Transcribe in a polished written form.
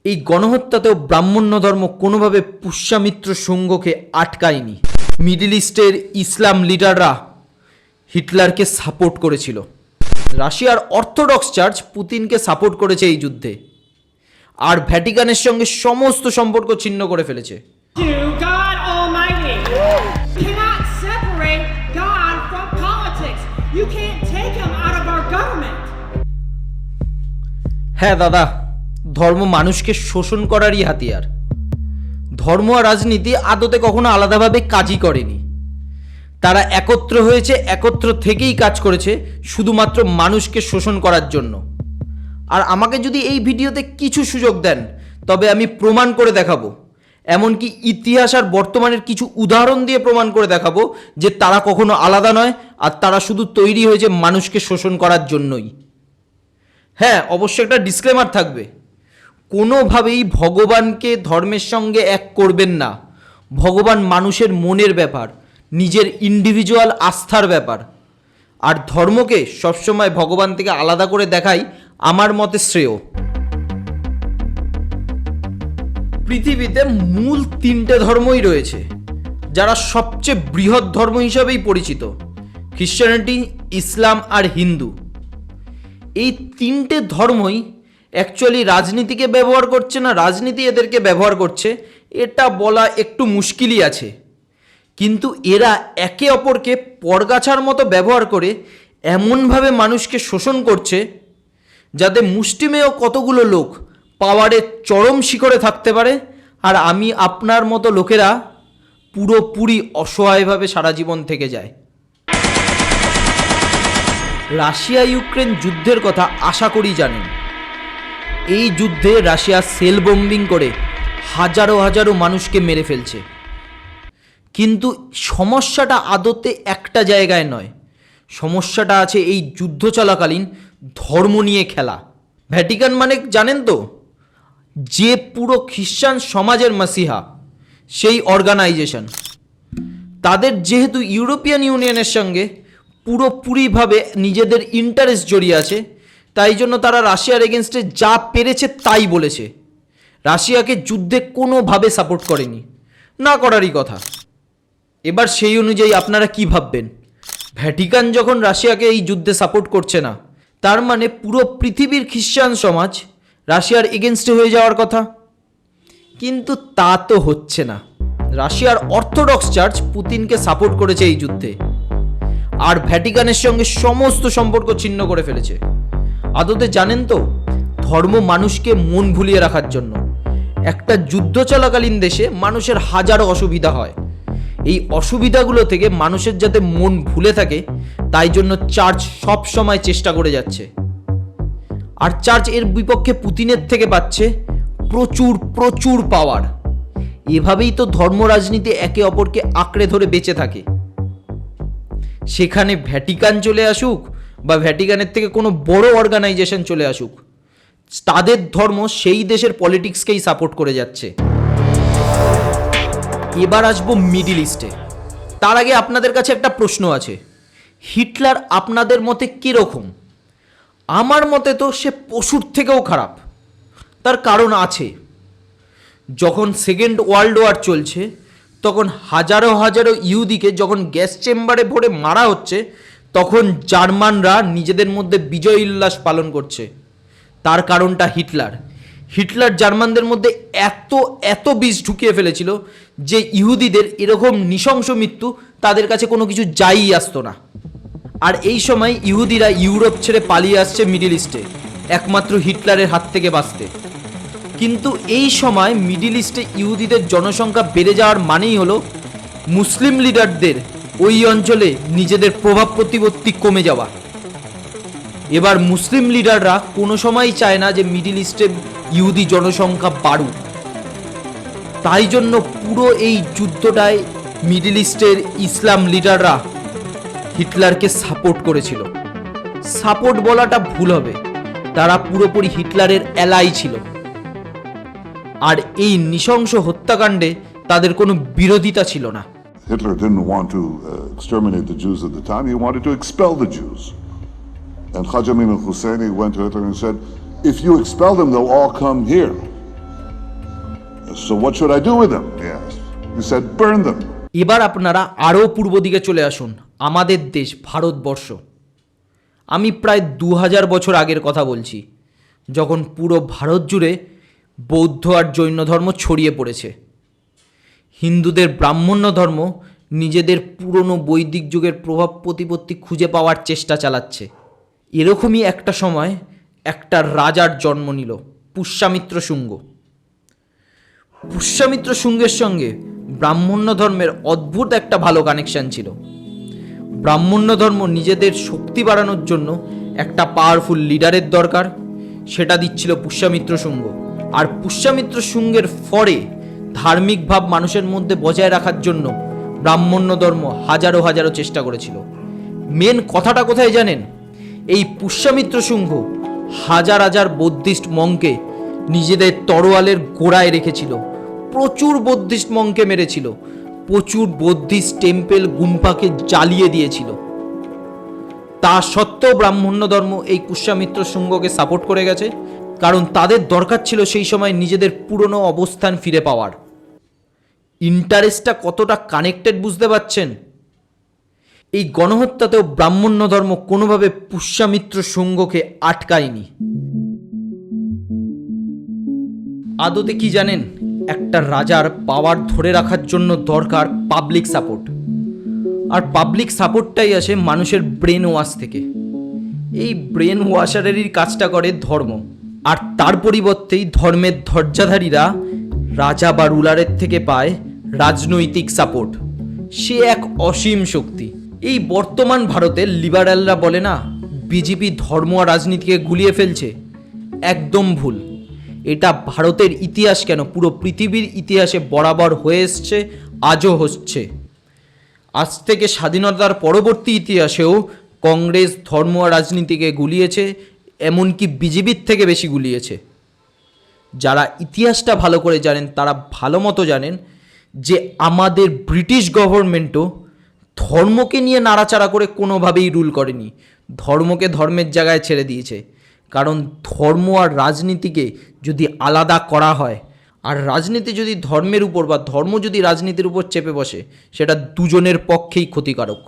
এই গণহত্যাতেও ব্রাহ্মণ্য ধর্ম কোনোভাবে পুষ্যামিত্র সংঘকে আটকায়নি। মিডল ইস্টের ইসলাম লিডাররা হিটলারকে সাপোর্ট করেছিল। রাশিয়ার অর্থোডক্স চার্চ পুতিনকে সাপোর্ট করেছে এই যুদ্ধে, আর ভ্যাটিকানের সঙ্গে সমস্ত সম্পর্ক ছিন্ন করে ফেলেছে। হ্যাঁ দাদা, ধর্ম মানুষকে শোষণ করারই হাতিয়ার। ধর্ম আর রাজনীতি আদতে কখনো আলাদাভাবে কাজই করেনি। তারা একত্র হয়েছে, একত্র থেকেই কাজ করেছে শুধুমাত্র মানুষকে শোষণ করার জন্য। আর আমাকে যদি এই ভিডিওতে কিছু সুযোগ দেন তবে আমি প্রমাণ করে দেখাবো, এমনকি ইতিহাস আর বর্তমানের কিছু উদাহরণ দিয়ে প্রমাণ করে দেখাবো যে তারা কখনো আলাদা নয়, আর তারা শুধু তৈরি হয়েছে মানুষকে শোষণ করার জন্যই। হ্যাঁ, অবশ্যই একটা ডিসক্লেমার থাকবে, কোনোভাবেই ভগবানকে ধর্মের সঙ্গে এক করবেন না। ভগবান মানুষের মনের ব্যাপার, নিজের ইন্ডিভিজুয়াল আস্থার ব্যাপার। আর ধর্মকে সবসময় ভগবান থেকে আলাদা করে দেখাই আমার মতে শ্রেয়। পৃথিবীতে মূল তিনটে ধর্মই রয়েছে, যারা সবচেয়ে বৃহৎ ধর্ম হিসাবেই পরিচিত: খ্রিশ্চানিটি, ইসলাম আর হিন্দু। এই তিনটে ধর্মই অ্যাকচুয়ালি রাজনীতিকে ব্যবহার করছে না, রাজনীতি এদেরকে ব্যবহার করছে, এটা বলা একটু মুশকিলই আছে। কিন্তু এরা একে অপরকে পরগাছার মতো ব্যবহার করে এমনভাবে মানুষকে শোষণ করছে যাতে মুষ্টিমেয় কতগুলো লোক পাওয়ারের চরম শিখরে থাকতে পারে, আর আমি আপনার মতো লোকেরা পুরোপুরি অসহায়ভাবে সারা জীবন থেকে যায়। রাশিয়া ইউক্রেন যুদ্ধের কথা আশা করি জানেন। এই যুদ্ধে রাশিয়া সেল বোম্বিং করে হাজারো হাজারো মানুষকে মেরে ফেলছে। কিন্তু সমস্যাটা আদতে একটা জায়গায় নয়, সমস্যাটা আছে এই যুদ্ধ চলাকালীন ধর্ম নিয়ে খেলা। ভ্যাটিকান মানে জানেন তো, যে পুরো খ্রিশ্চান সমাজের মাসিহা, সেই অর্গানাইজেশন। তাদের যেহেতু ইউরোপিয়ান ইউনিয়নের সঙ্গে পুরোপুরিভাবে নিজেদের ইন্টারেস্ট জড়িয়ে আছে, তাই জন্য তারা রাশিয়ার এগেনস্টে যা পেরেছে তাই বলেছে। রাশিয়াকে যুদ্ধে কোনোভাবে সাপোর্ট করেনি, না করারই কথা। এবার সেই অনুযায়ী আপনারা কি ভাববেন? ভ্যাটিকান যখন রাশিয়াকে এই যুদ্ধে সাপোর্ট করছে না, তার মানে পুরো পৃথিবীর খ্রিশ্চান সমাজ রাশিয়ার এগেনস্টে হয়ে যাওয়ার কথা। কিন্তু তা তো হচ্ছে না। রাশিয়ার অর্থোডক্স চার্চ পুতিনকে সাপোর্ট করেছে এই যুদ্ধে, আর ভ্যাটিকানের সঙ্গে সমস্ত সম্পর্ক ছিন্ন করে ফেলেছে। আদতে জানেন তো, ধর্ম মানুষকে মন ভুলিয়ে রাখার জন্য। একটা যুদ্ধ চলাকালীন দেশে মানুষের হাজারো অসুবিধা হয়, এই অসুবিধাগুলো থেকে মানুষের যাতে মন ভুলে থাকে তাই জন্য চার্চ সব সময় চেষ্টা করে যাচ্ছে। আর চার্চ এর বিপক্ষে পুতিনের থেকে পাচ্ছে প্রচুর প্রচুর পাওয়ার। এভাবেই তো ধর্ম রাজনীতি একে অপরকে আঁকড়ে ধরে বেঁচে থাকে। সেখানে ভ্যাটিকান চলে আসুক বা ভ্যাটিকানের থেকে কোনো বড় অর্গানাইজেশন চলে আসুক, তাদের ধর্ম সেই দেশের পলিটিক্সকেই সাপোর্ট করে যাচ্ছে। এবার আসবো মিডল ইস্টে। তার আগে আপনাদের কাছে একটা প্রশ্ন আছে, হিটলার আপনাদের মতে কীরকম? আমার মতে তো সে পশুর থেকেও খারাপ। তার কারণ আছে। যখন সেকেন্ড ওয়ার্ল্ড ওয়ার চলছে, তখন হাজারো হাজারো ইহুদিকে যখন গ্যাস চেম্বারে ভরে মারা হচ্ছে, তখন জার্মানরা নিজেদের মধ্যে বিজয় উল্লাস পালন করছে। তার কারণটা হিটলার। হিটলার জার্মানদের মধ্যে এত এত বিষ ঢুকিয়ে ফেলেছিল যে ইহুদিদের এরকম নৃশংস মৃত্যু তাদের কাছে কোনো কিছু যাই আসতো না। আর এই সময় ইহুদিরা ইউরোপ ছেড়ে পালিয়ে আসছে মিডল ইস্টে, একমাত্র হিটলারের হাত থেকে বাঁচতে। কিন্তু এই সময় মিডল ইস্টে ইহুদিদের জনসংখ্যা বেড়ে যাওয়ার মানেই হলো মুসলিম লিডারদের ওই অঞ্চলে নিজেদের প্রভাব প্রতিপত্তি কমে যাওয়া। এবার মুসলিম লিডাররা কোনো সময়ই চায় না যে মিডল ইস্টে ইহুদি জনসংখ্যা বাড়ুক। তাই জন্য পুরো এই যুদ্ধটায় মিডল ইস্টের ইসলাম লিডাররা হিটলারকে সাপোর্ট করেছিল। সাপোর্ট বলাটা ভুল হবে, তারা পুরোপুরি হিটলারের অ্যালাই ছিল। আর এই নৃশংস হত্যাকাণ্ডে তাদের কোনো বিরোধিতা ছিল না। Hitler didn't want to exterminate the Jews at the time. He wanted to expel the Jews. And Khaja Amin al-Husseini went to Hitler and said, if you expel them, they'll all come here. So what should I do with them? He asked. He said, burn them. এবার আপনারা আরও পূর্ব দিকে চলে আসুন, আমাদের দেশ ভারতবর্ষ। আমি প্রায় 2000 বছর আগের কথা বলছি, যখন পুরো ভারত জুড়ে বৌদ্ধ আর জৈন ধর্ম ছড়িয়ে পড়েছে। হিন্দুদের ব্রাহ্মণ্য ধর্ম নিজেদের পুরনো বৈদিক যুগের প্রভাব প্রতিপত্তি খুঁজে পাওয়ার চেষ্টা চালাচ্ছে। এরকমই একটা সময় একটা রাজার জন্ম নিল, পুষ্যামিত্র শুঙ্গ। পুষ্যামিত্র শুঙ্গের সঙ্গে ব্রাহ্মণ্য ধর্মের অদ্ভুত একটা ভালো কানেকশন ছিল। ব্রাহ্মণ্য ধর্ম নিজেদের শক্তি বাড়ানোর জন্য একটা পাওয়ারফুল লিডারের দরকার, সেটা দিচ্ছিল পুষ্যামিত্র শুঙ্গ। আর পুষ্যামিত্র শুঙ্গের ফলে ধার্মিক ভাব মানুষের মধ্যে বজায় রাখার জন্য ব্রাহ্মণ্য ধর্ম হাজারো হাজারো চেষ্টা করেছিল। মেন কথাটা কোথায় জানেন? এই পুষ্যামিত্র শুঙ্গ হাজার হাজার বৌদ্ধিস্ট মঙ্ককে নিজেদের তরোয়ালের গোড়ায় রেখেছিল, প্রচুর বৌদ্ধিস্ট মঙ্ককে মেরেছিল, প্রচুর বৌদ্ধিস্ট টেম্পেল গুম্পাকে জ্বালিয়ে দিয়েছিল। তা সত্ত্বেও ব্রাহ্মণ্য ধর্ম এই পুষ্যামিত্র শুঙ্গকে সাপোর্ট করে গেছে, কারণ তাদের দরকার ছিল সেই সময় নিজেদের পুরনো অবস্থান ফিরে পাওয়ার। ইন্টারেস্টটা কতটা কানেক্টেড বুঝতে পারছেন? এই গণহত্যাতেও ব্রাহ্মণ্য ধর্ম কোনোভাবে পুষ্যামিত্র শুঙ্গকে আটকায়নি। আদতে কি জানেন? একটা রাজার পাওয়ার ধরে রাখার জন্য দরকার পাবলিক সাপোর্ট, আর পাবলিক সাপোর্টটাই আসে মানুষের ব্রেন ওয়াশ থেকে। এই ব্রেন ওয়াশারেরই কাজটা করে ধর্ম, আর তার পরিবর্তেই ধর্মের ধৈর্যধারীরা রাজা বা রুলারের থেকে পায় রাজনৈতিক সাপোর্ট। সে এক অসীম শক্তি। এই বর্তমান ভারতের লিবারেলরা বলে না বিজেপি ধর্ম আর রাজনীতিকে গুলিয়ে ফেলছে, একদম ভুল। এটা ভারতের ইতিহাস কেন, পুরো পৃথিবীর ইতিহাসে বরাবর হয়ে এসছে, আজও হচ্ছে। আজ থেকে স্বাধীনতার পরবর্তী ইতিহাসেও কংগ্রেস ধর্ম আর রাজনীতিকে গুলিয়েছে, এমনকি বিজেপির থেকে বেশি গুলিয়েছে। যারা ইতিহাসটা ভালো করে জানেন তারা ভালো মতো জানেন যে আমাদের ব্রিটিশ গভর্নমেন্টও ধর্মকে নিয়ে নাড়াচাড়া করে কোনোভাবেই রুল করেনি, ধর্মকে ধর্মের জায়গায় ছেড়ে দিয়েছে। কারণ ধর্ম আর রাজনীতিকে যদি আলাদা করা হয়, আর রাজনীতি যদি ধর্মের উপর বা ধর্ম যদি রাজনীতির উপর চেপে বসে, সেটা দুজনের পক্ষেই ক্ষতিকারক।